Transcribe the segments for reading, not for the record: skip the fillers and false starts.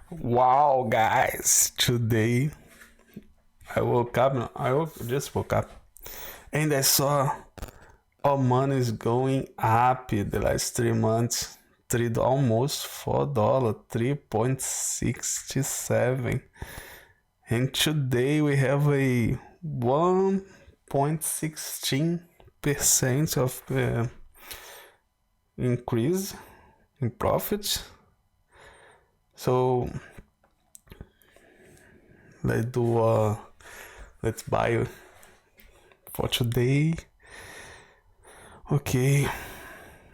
Wow, guys! Today I woke up. Just woke up, and I saw our money is going up the last 3 months. Almost $4, 3.67, and today we have a 1.16% of increase in profits. So let's do let's buy for today. Okay,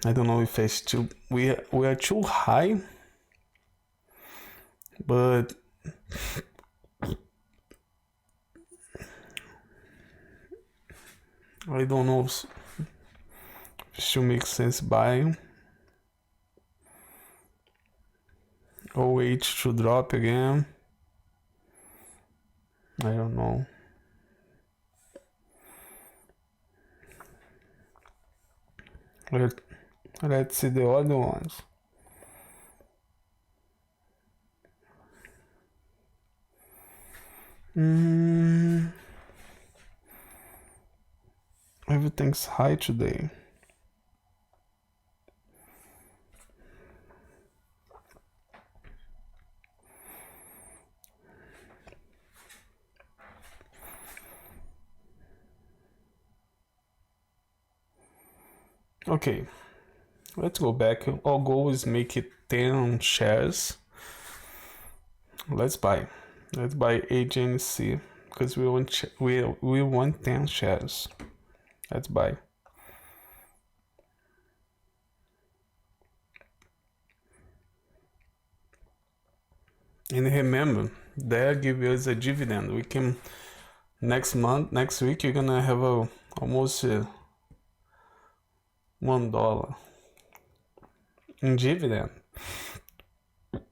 I don't know if it's too we are too high, but I don't know if it should make sense buying or wait to drop again. I don't know. Let's see the other ones. Everything's high today. Okay, let's go back. Our goal is make it 10 shares. Let's buy. Let's buy agency because we want 10 shares. Let's buy. And remember, they give us a dividend. We can next week you're gonna have almost $1 in dividend. I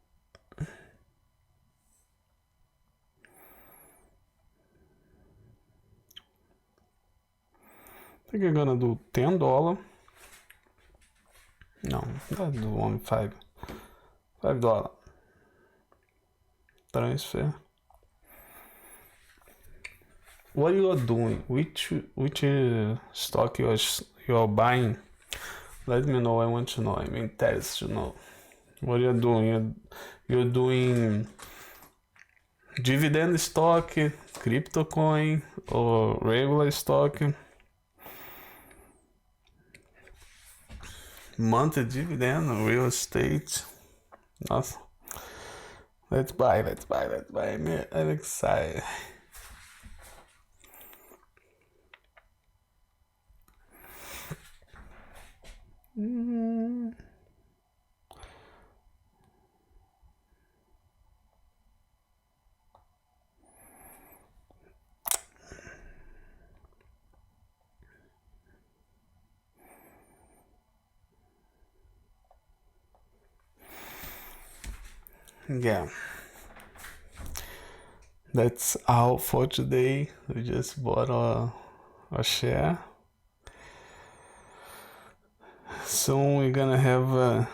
think you're gonna do $10. No, let's do $5. Transfer. What you are doing? Which stock you are buying? Let me know. I want to know. I'm interested to know what you're doing. You're doing dividend stock, crypto coin, or regular stock. Monthly dividend, real estate. Nossa. Let's buy. I'm excited. Yeah. That's all for today. We just bought a share. Soon we're gonna have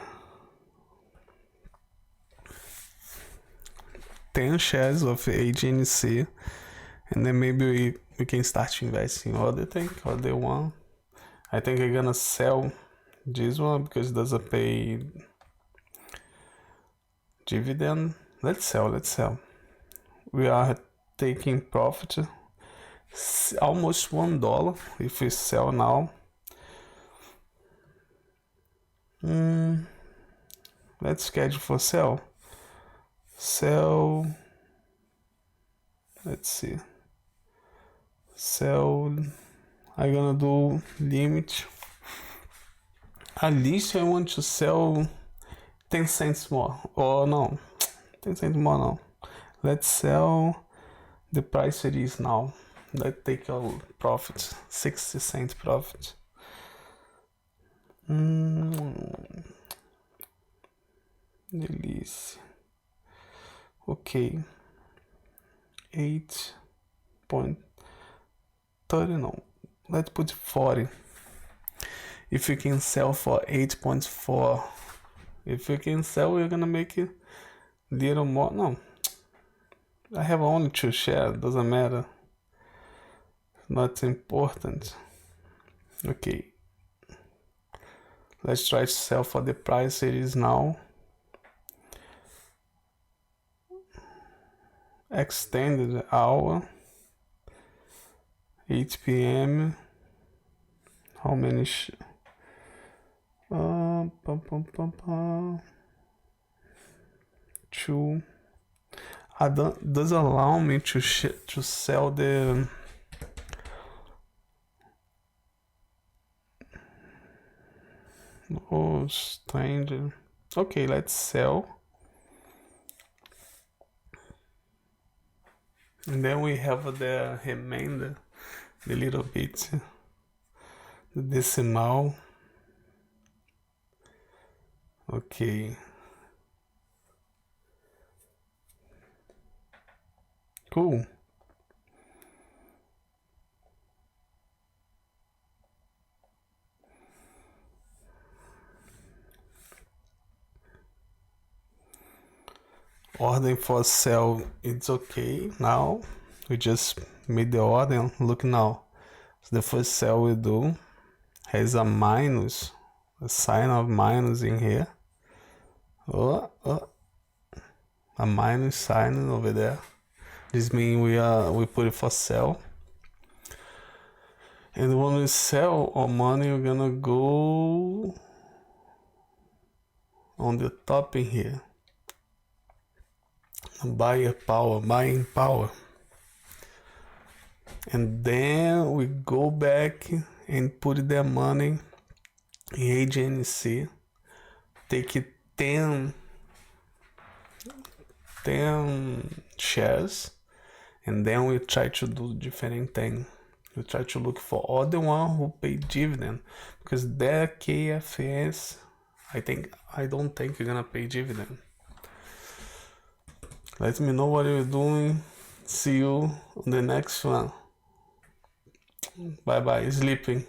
10 shares of AGNC, and then maybe we can start to invest in other one. I think I'm gonna sell this one because it doesn't pay dividend. Let's sell. We are taking profit almost $1 if we sell now. Let's schedule for sell. Let's see. I'm gonna do limit. At least I want to sell 10 cents more. Or no, 10 cents more now. Let's sell the price it is now. Let's take a profit, 60 cents profit. Delícia. Okay. 8.30 no. Let's put 40. If you can sell for 8.4, if you can sell, you're gonna make it Little more, no. I have only 2 shares, doesn't matter. Not important. Okay. Let's try to sell for the price it is now. Extended hour. 8 p.m. How many? Two. Does allow me to sell the. Oh, strange. Okay, let's sell. And then we have the remainder, the little bit, the decimal. Okay. Cool. Order for sale, it's okay now. We just made the order. Look now. The first sale we do has a minus, a sign of minus in here. Oh, a minus sign over there. This means we put it for sale. And when we sell our money, we're gonna go on the top in here. Buying power. And then we go back and put the money in AGNC. Take 10 shares, and then we try to do different thing. We try to look for other one who pay dividend, because their KFS, I don't think you're gonna pay dividend. Let me know what you're doing. See you on the next one. Bye bye. Sleeping.